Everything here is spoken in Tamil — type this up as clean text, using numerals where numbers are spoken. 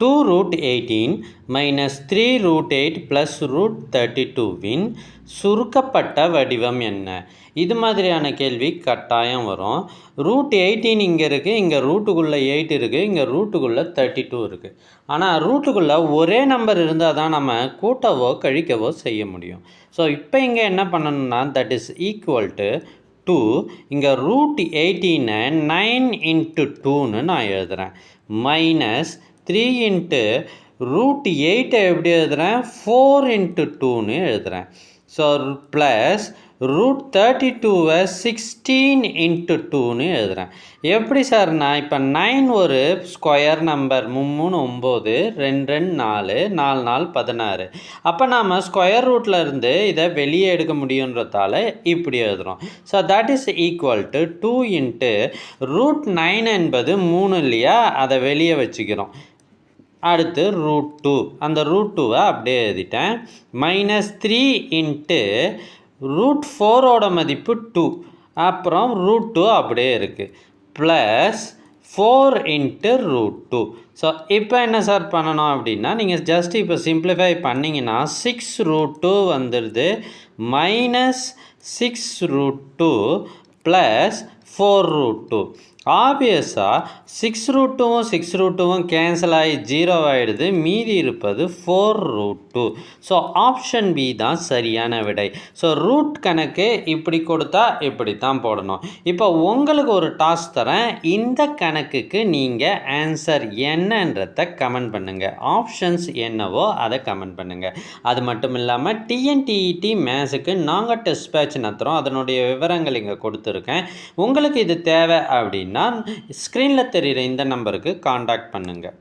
2 root 18 minus 3 root 8 plus root 32வின் சுருக்கப்பட்ட வடிவம் என்ன? இது மாதிரியான கேள்வி கட்டாயம் வரும். ரூட் 18 இங்கே இருக்குது, இங்கே ரூட்டுக்குள்ளே 8 இருக்குது, இங்கே ரூட்டுக்குள்ளே 32 இருக்குது. ஆனால் ரூட்டுக்குள்ளே ஒரே நம்பர் இருந்தால் தான் நம்ம கூட்டவோ கழிக்கவோ செய்ய முடியும். ஸோ இப்போ இங்கே என்ன பண்ணணும்னா தட் இஸ் ஈக்குவல் டு 2. இங்கே ரூட் 18 9 into 2ன்னு நான் எழுதுகிறேன். மைனஸ் 3 into ரூட் 8 எப்படி எழுதுகிறேன்? 4 into 2ன்னு எழுதுகிறேன். ஸோ ப்ளஸ் ரூட் 32வை 16 into 2ன்னு எழுதுகிறேன். எப்படி சார்? நான் இப்போ 9 ஒரு ஸ்கொயர் நம்பர், 3 9, 2 4, 4 4 16. அப்போ நாம் ஸ்கொயர் ரூட்டில் இருந்து இதை வெளியே எடுக்க முடியுன்றதால இப்படி எழுதுகிறோம். So that is equal to 2 into root 9 என்பது 3 இல்லையா, அதை வெளியே வச்சுக்கிறோம். அடுத்து ரூட் 2, அந்த ரூட் 2வை அப்படியே எழுதிட்டேன். மைனஸ் 3 into ரூட் 4ஓட மதிப்பு 2, அப்புறம் ரூட் 2 அப்படியே இருக்குது. Plus 4 into root 2. ஸோ இப்போ என்ன சார் பண்ணணும் அப்படின்னா, நீங்கள் ஜஸ்ட் இப்போ சிம்பிளிஃபை பண்ணிங்கன்னா 6 ரூட் 2 வந்துடுது. Minus 6 root 2 plus 4 root 2. ஆப்வியஸாக 6 ரூட் 2வும் 6 ரூட் 2வும் கேன்சல் ஆகி 0 ஆகிடுது. மீதி இருப்பது 4 ரூட் 2. ஸோ ஆப்ஷன் பி தான் சரியான விடை. ஸோ ரூட் கணக்கு இப்படி கொடுத்தா இப்படி தான் போடணும். இப்போ உங்களுக்கு ஒரு டாஸ்க் தரேன். இந்த கணக்குக்கு நீங்கள் ஆன்சர் என்னன்றதை கமெண்ட் பண்ணுங்கள். ஆப்ஷன்ஸ் என்னவோ அதை கமெண்ட் பண்ணுங்கள். அது மட்டும் இல்லாமல் டிஎன்டிஇடி மேத்ஸுக்கு நாங்கள் டெஸ்ட் பேட்ச் நடத்துகிறோம். அதனுடைய விவரங்கள் இங்கே கொடுத்துருக்கேன். உங்களுக்கு இது தேவை அப்படின்னா ஸ்க்ரீனில் தெரிகிற இந்த நம்பருக்கு காண்டாக்ட் பண்ணுங்கள்.